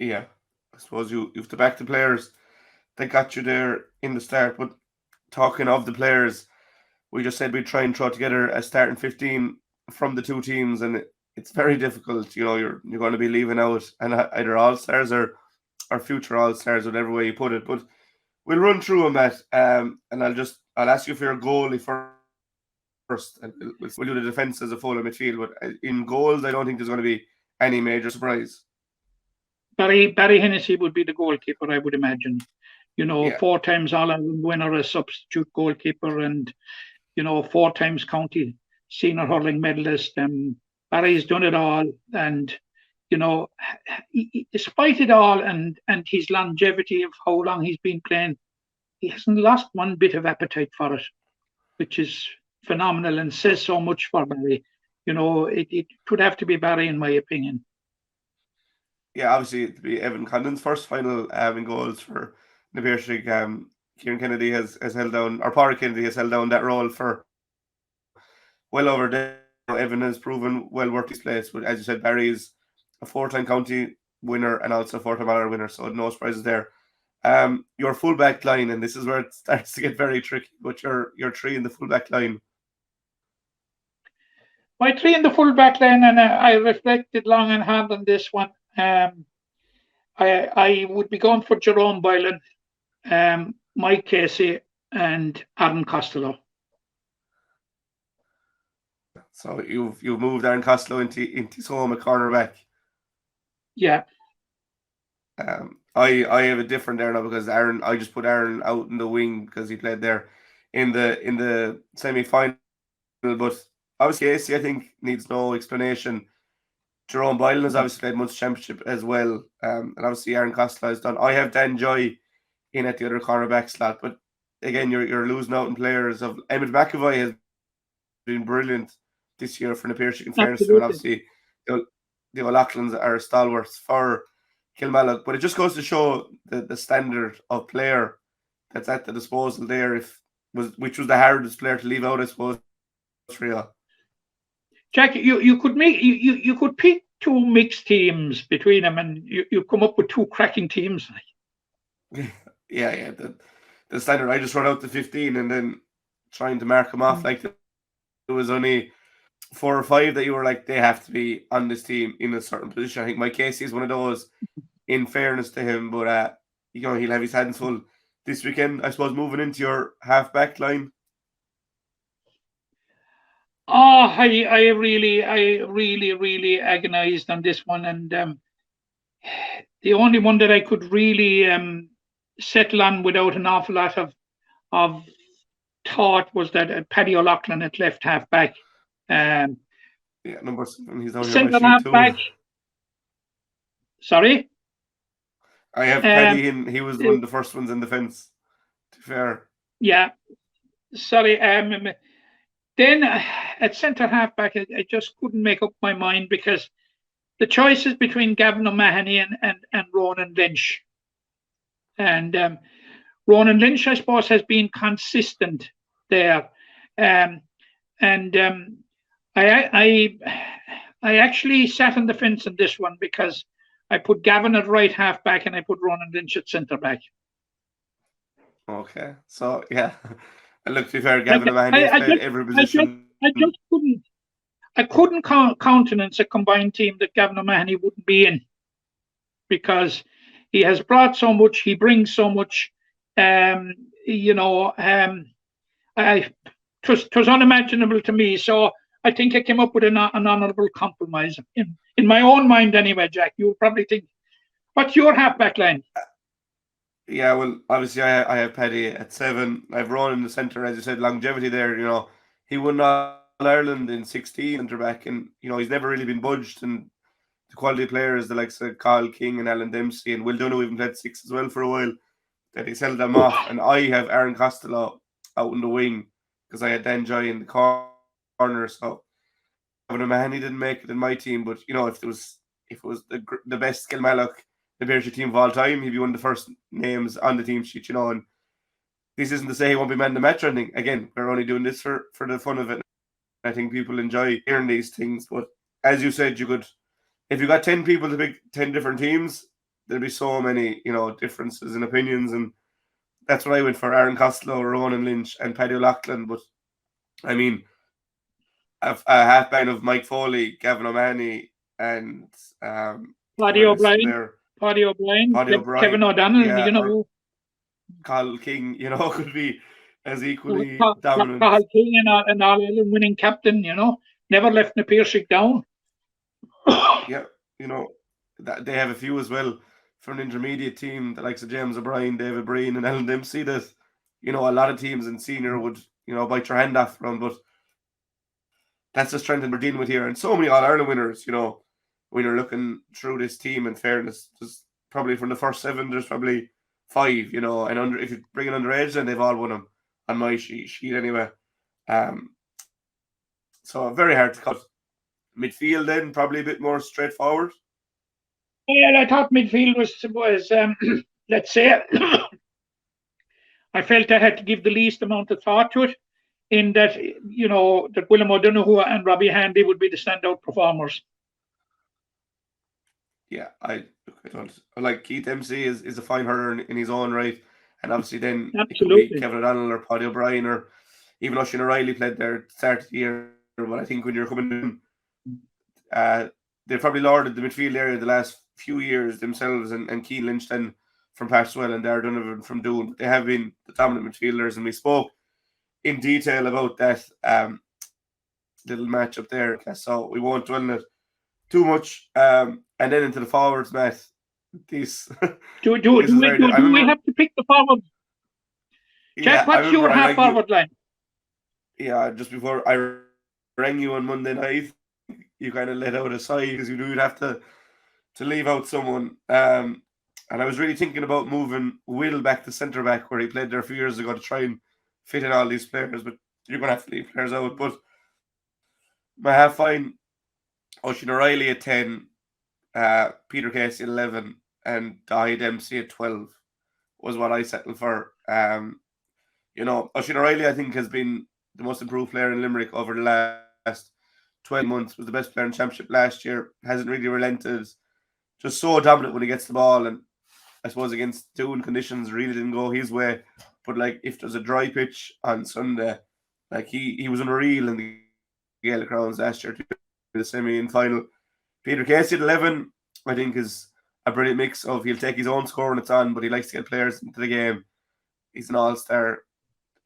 Yeah, I suppose you have to back the players that got you there in the start. But talking of the players, we just said we'd try and throw together a starting 15 from the two teams, and it's very difficult. You're going to be leaving out and either all stars or future all stars, whatever way you put it. But we'll run through them, Matt, and I'll ask you for your goalie first, and we'll do the defense as a full of midfield. But in goals, I don't think there's going to be any major surprise. Barry Hennessy would be the goalkeeper, I would imagine. Yeah, 4 times All-Ireland winner as substitute goalkeeper, and 4 times county senior hurling medalist. Barry's done it all, and despite it all, and his longevity of how long he's been playing, he hasn't lost one bit of appetite for it, which is phenomenal and says so much for Barry. It could have to be Barry, in my opinion. yeah. Obviously, it'd be Evan Condon's first final in goals for the Piarsaigh. Kieran Kennedy has held down, or Pádraig Kennedy has held down that role for well over a decade. Evan has proven well worth his place. But as you said, Barry is a 4-time county winner and also a 4-time All-Ireland winner, so no surprises there. Your fullback line, and this is where it starts to get very tricky, but your three in the fullback line. My three in the full-back line, and I reflected long and hard on this one. I would be going for Jerome Boylan, Mike Casey, and Aaron Costello. So you've moved Aaron Costello into his home at cornerback. Yeah. I have a different there now because I just put Aaron out in the wing because he played there in the semi final. But obviously Casey, I think, needs no explanation. Jerome Boylan has obviously played Munster Championship as well, and obviously Aaron Costello has done. I have Dan Joy in at the other cornerback slot, but again, you're losing out in players. Of Emmett McAvoy has been brilliant this year for the Piarsaigh, in fairness to him, and obviously the O'Loughlin's are stalwarts for Kilmallock. But it just goes to show the standard of player that's at the disposal there. Which was the hardest player to leave out, I suppose, for you. Jack, you could pick two mixed teams between them, and you come up with two cracking teams. Yeah. The standard. I just wrote out the 15 and then trying to mark them off. Like, there was only 4 or 5 that you were like, they have to be on this team in a certain position. I think Mike Casey is one of those, in fairness to him, but he'll have his hands full this weekend. I suppose moving into your half-back line. Oh, I really agonized on this one, and the only one that I could really settle on without an awful lot of thought was that Paddy O'Loughlin at left half-back. Yeah, number 7. He's down here Centre on my sheet half-back. too. Sorry? I have Paddy in. He was one of the first ones in the fence, to be fair. Yeah. Sorry. Then at centre half-back, I just couldn't make up my mind because the choices between Gavin O'Mahony and Ronan Lynch. And Ronan Lynch, I suppose, has been consistent there. I actually sat on the fence on this one because I put Gavin at right half back and I put Ronan Lynch at centre back. Okay, so yeah, and look, to be fair, Gavin O'Mahony has played every position. I couldn't countenance a combined team that Gavin O'Mahony wouldn't be in, because he has brought so much, he brings so much. It was unimaginable to me. So I think I came up with an honourable compromise in my own mind anyway, Jack. You probably think, what's your half-back line? Yeah, well, obviously I have Paddy at 7. I've Ronan in the centre, as you said, longevity there. He won All Ireland in 16 centre back, and he's never really been budged. And the quality players, the likes of Carl King and Alan Dempsey and Will Donoghue, even played 6 as well for a while, that he's held them off. And I have Aaron Costello out in the wing because I had Dan Joy in the corner. So Gavin O'Mahony didn't make it in my team, but if it was the best Kilmallock, the Piarsaigh team of all time, he'd be one of the first names on the team sheet. And this isn't to say he won't be man of the match or anything. Again, we're only doing this for the fun of it. I think people enjoy hearing these things. But as you said, if you got 10 people to pick 10 different teams, there'd be so many, differences in opinions, and that's what I went for: Aaron Costello, Ronan Lynch, and Paddy O'Loughlin. But I mean, a half band of Mike Foley, Gavin O'Mahony, and Paddy who am I missing O'Brien, there? Paddy O'Brien, Paddy Kevin O'Brien, O'Donnell, yeah, or Carl King, could be as equally dominant. Cathal King, and all winning captain, never left na Piarsaigh down. Yeah, that they have a few as well from an intermediate team, the likes of James O'Brien, David Breen, and Alan Dempsey. That a lot of teams in senior would bite your hand off from, but that's the strength that we're dealing with here, and so many All Ireland winners. When you're looking through this team, in fairness, there's probably from the first 7, there's probably 5. And if you bring an underage, then they've all won them on my sheet anyway. So very hard to cut. Midfield then probably a bit more straightforward. Yeah, I thought midfield was let's say, I felt I had to give the least amount of thought to it, in that that William O'Donoghue and Robbie Handy would be the standout performers. Yeah, I don't like Keith MC is a fine hurler in his own right, and obviously then it could be Kevin O'Donnell or Paddy O'Brien, or even Oisin O'Reilly played there at the start of the year. But I think when you're coming in, they've probably lorded the midfield area the last few years themselves, and Keane Lynch then from Parswell and Darragh Donovan from Doon. They have been the dominant midfielders, and we spoke in detail about that little match up there. So we won't dwell on it too much. And then into the forwards, Matt. These do we have to pick the forwards? Jack, what's your half forward line? Yeah, just before I rang you on Monday night, you kind of let out a sigh because you knew you'd have to leave out someone. And I was really thinking about moving Will back to centre back, where he played there a few years ago, to try and fit in all these players. But you're going to have to leave players out. But my half line: Oisin O'Reilly at 10, Peter Casey at 11, and Dahi Dempsey at 12 was what I settled for. Oisin O'Reilly, I think, has been the most improved player in Limerick over the last 12 months, was the best player in Championship last year, hasn't really relented, just so dominant when he gets the ball, and I suppose against Doon conditions really didn't go his way. But like, if there's a dry pitch on Sunday, like he was unreal in the Gaelic Crowns last year, to the semi and final. Peter Casey at 11, I think, is a brilliant mix of he'll take his own score when it's on, but he likes to get players into the game. He's an all-star.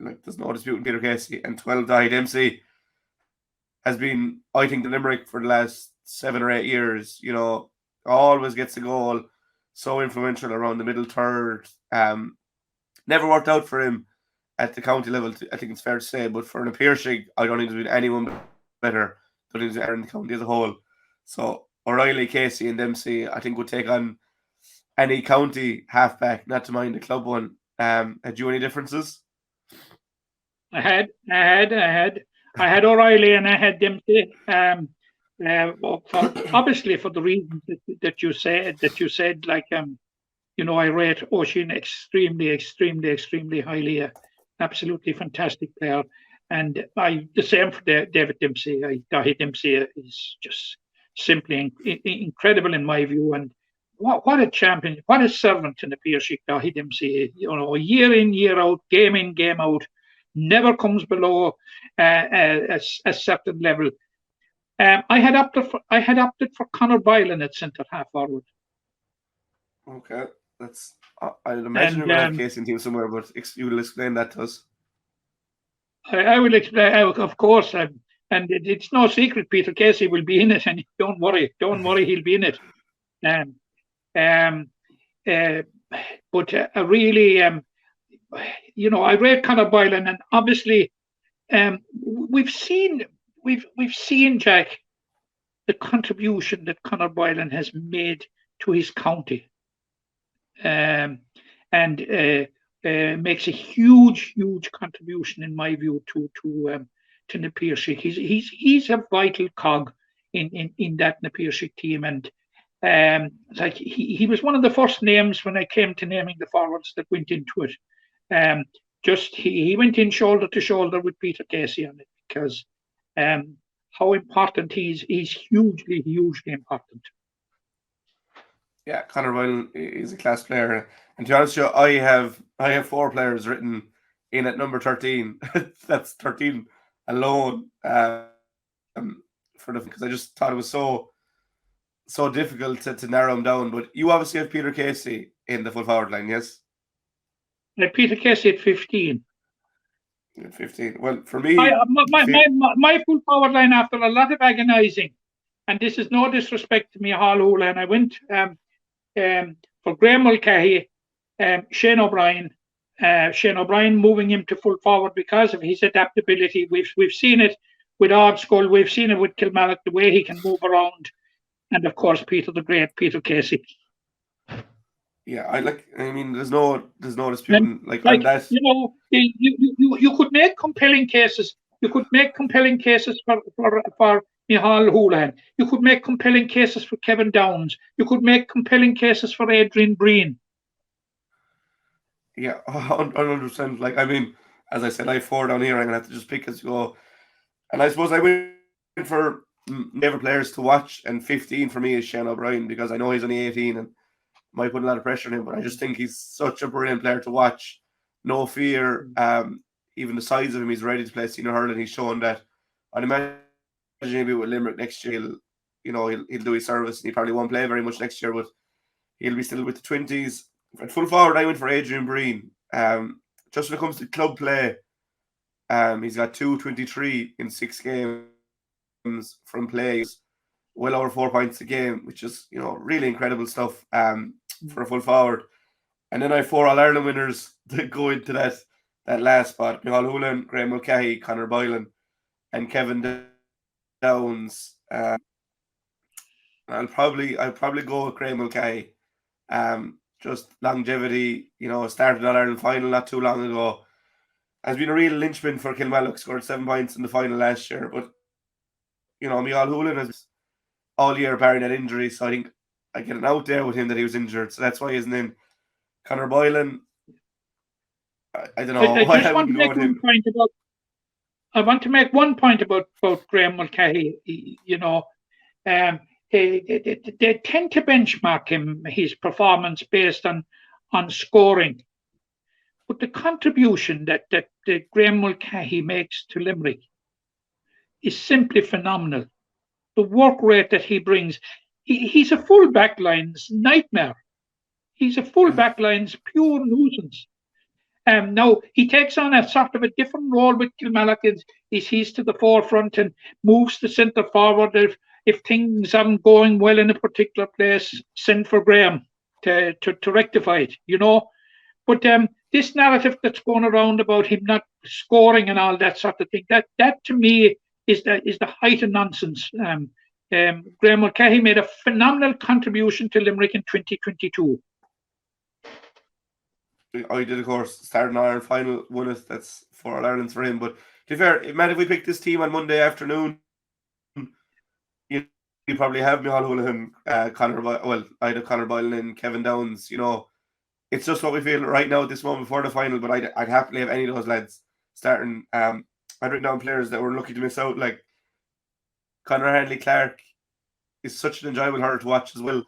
Like, there's no dispute with Peter Casey. And 12, Dahi Dempsey has been, I think, the Limerick for the last 7 or 8 years. Always gets a goal. So influential around the middle third. Never worked out for him at the county level, I think it's fair to say. But for an Piarsaigh, I don't think there's been anyone better than in the county as a whole. So O'Reilly, Casey, and Dempsey, I think, would take on any county halfback, not to mind the club one. Had you any differences? I had O'Reilly and I had Dempsey. Obviously for the reasons that you said, like I rate Oisin extremely highly. Absolutely fantastic player, and the same for David Dempsey. Dahi Dempsey is just simply incredible in my view, and what a champion, what a servant in the Piarsaigh. Dahi Dempsey, year in, year out, game in, game out, never comes below a certain level. I had opted for Conor Boylan at centre half forward. Okay, that's. I'd imagine you're going to have Casey in team somewhere, but you will explain that to us. I will explain, of course, and it's no secret Peter Casey will be in it, and don't worry, he'll be in it. But really, I rate Conor Boylan, and obviously, we've seen Jack, the contribution that Conor Boylan has made to his county, and makes a huge contribution, in my view, to Na Piarsaigh. He's a vital cog in that Na Piarsaigh team, and like he was one of the first names when I came to naming the forwards that went into it. He went in shoulder to shoulder with Peter Casey on it, because how important he's hugely important. Yeah, Conor Boyle is a class player, and to be honest, with you, I have 4 players written in at number 13. That's 13 alone. For the because I just thought it was so difficult to narrow him down. But you obviously have Peter Casey in the full forward line, yes? Peter Casey at 15. At 15. Well, for I me, my full forward line after a lot of agonising, and this is no disrespect to me, Hall Houlihan. I went for Graham Mulcahy, Shane O'Brien. Shane O'Brien moving him to full forward because of his adaptability. We've seen it with Ardskull, we've seen it with Kilmallock, the way he can move around, and of course Peter the Great, Peter Casey. yeah, I mean, there's no And disputing like on like that. you could make compelling cases. You could make compelling cases for Micheál Houlihan. You could make compelling cases for Kevin Downs. You could make compelling cases for Adrian Breen. Yeah, 100%. Like, I mean, as I said, I have 4 down here. I'm gonna have to just pick as you go. And I suppose I went for favorite players to watch, and 15 for me is Shane O'Brien because I know he's only 18 and might put a lot of pressure on him, but I just think he's such a brilliant player to watch. No fear. Even the size of him, he's ready to play senior hurling. He's shown that. I'd imagine maybe with Limerick next year, he'll do his service, and he probably won't play very much next year, but he'll be still with the 20s. At full forward, I went for Adrian Breen. Just when it comes to club play, he's got 223 in 6 games from play. Well over 4 points a game, which is really incredible stuff for a full forward. And then I have 4 All Ireland winners that go into that last spot: Micheál Houlihan, Graham Mulcahy, Conor Boylan, and Kevin Downs. I'll probably go with Graham Mulcahy. Just longevity, started All Ireland final not too long ago. Has been a real linchpin for Kilmallock. Scored 7 points in the final last year, but Micheál Houlihan has all year barring that injury. So I think I get an out there with him that he was injured. So that's why his name. Conor Boylan, I don't know I why just I want to wouldn't go make with one him. point about. I want to make one point about Graham Mulcahy. They tend to benchmark his performance based on scoring, but the contribution that Graham Mulcahy makes to Limerick is simply phenomenal. The work rate that he brings, he's a full backline's nightmare. He's a full backline's pure nuisance. Now he takes on a sort of a different role with Kilmallock. He's to the forefront and moves the centre forward. If things aren't going well in a particular place, send for Graham to rectify it. But this narrative that's going around about him not scoring and all that sort of thing, that to me is the height of nonsense. Graham Mulcahy made a phenomenal contribution to Limerick in 2022. I did, of course, start an Ireland final, won it. That's 4 All Irelands for him. But to be fair, man, if we pick this team on Monday afternoon, you probably have Micheál Houlihan, I'd have Conor Boylan and Kevin Downs. It's just what we feel right now at this moment before the final. But I'd happily have any of those lads starting. I'd written down players that were lucky to miss out, like Conor Handley Clark is such an enjoyable hurler to watch as well.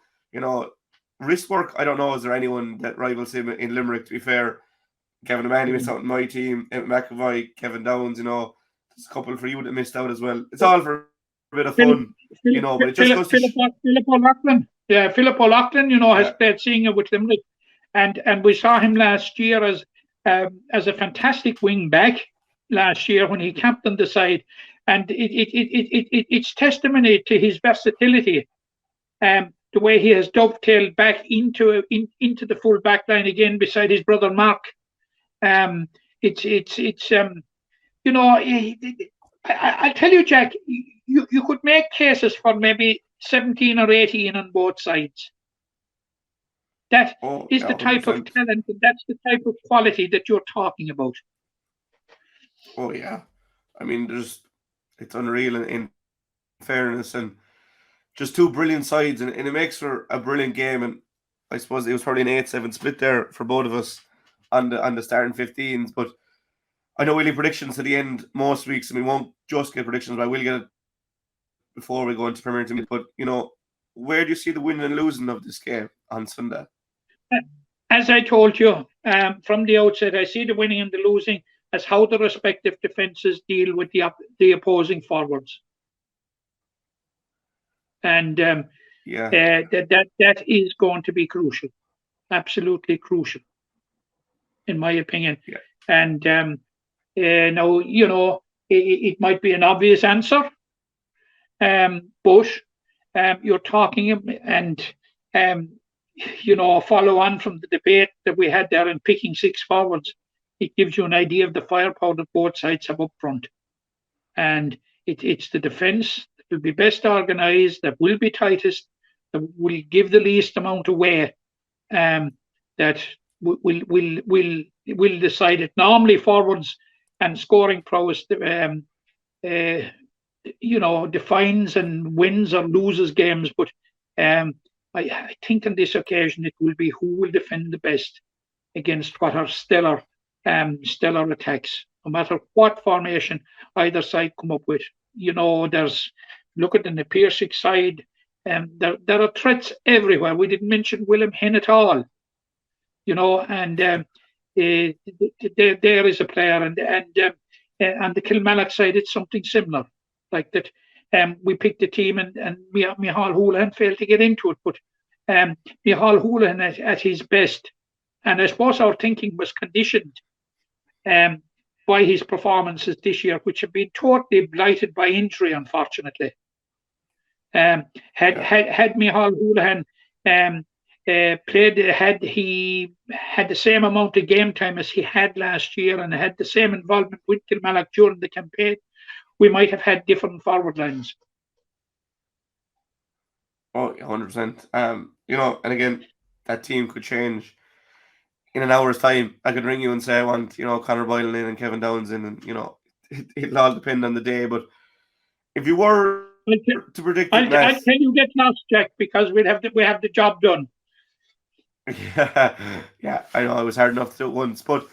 Wrist work, I don't know, is there anyone that rivals him in Limerick, to be fair? Kevin O'Mahony missed out on my team, Emmett McAvoy, Kevin Downs, there's a couple for you that missed out as well. It's all for a bit of fun, but it just goes to Philip O'Loughlin. Yeah, Philip O'Loughlin, has played senior with Limerick. And we saw him last year as a fantastic wing back last year when he captained the side. And it's testimony to his versatility. The way he has dovetailed back into the full back line again beside his brother Mark. I'll tell you, Jack, you could make cases for maybe 17 or 18 on both sides. That is the type of talent, and that's the type of quality that you're talking about. Oh yeah, I mean, it's unreal in fairness, and just 2 brilliant sides, and it makes for a brilliant game. And I suppose it was probably an 8-7 split there for both of us on the starting 15s. But I know we'll have predictions at the end most weeks, and we won't just get predictions, but I will get it before we go into Premier League. But where do you see the winning and losing of this game? on Sunday. As I told you from the outset, I see the winning and the losing as how the respective defences deal with the opposing forwards. And that is going to be crucial, absolutely crucial, in my opinion. Yeah. And now, it might be an obvious answer, but you're talking and follow on from the debate that we had there in picking 6 forwards. It gives you an idea of the firepower that both sides have up front, and it's the defence that will be best organised, that will be tightest, that will give the least amount away, that will decide it. Normally, forwards and scoring prowess, defines and wins or loses games, but I think on this occasion it will be who will defend the best against what are stellar attacks, no matter what formation either side come up with. There's, look at the Piarsaigh side, there are threats everywhere. We didn't mention William Hen at all, and there is a player, and on the Kilmallock side it's something similar, like that. We picked a team and Micheál Houlihan failed to get into it, but Micheál Houlihan at his best, and I suppose our thinking was conditioned by his performances this year, which have been totally blighted by injury, unfortunately. Had Micheál Houlihan played, had he had the same amount of game time as he had last year and had the same involvement with Kilmallock during the campaign, we might have had different forward lines. Oh, 100%. And again, that team could change in an hour's time. I could ring you and say I want, Conor Boylan in and Kevin Downs in, and it'll all depend on the day. But if you were to predict it, I'll tell you get lost, Jack, because we have the job done. Yeah, I know it was hard enough to do it once, but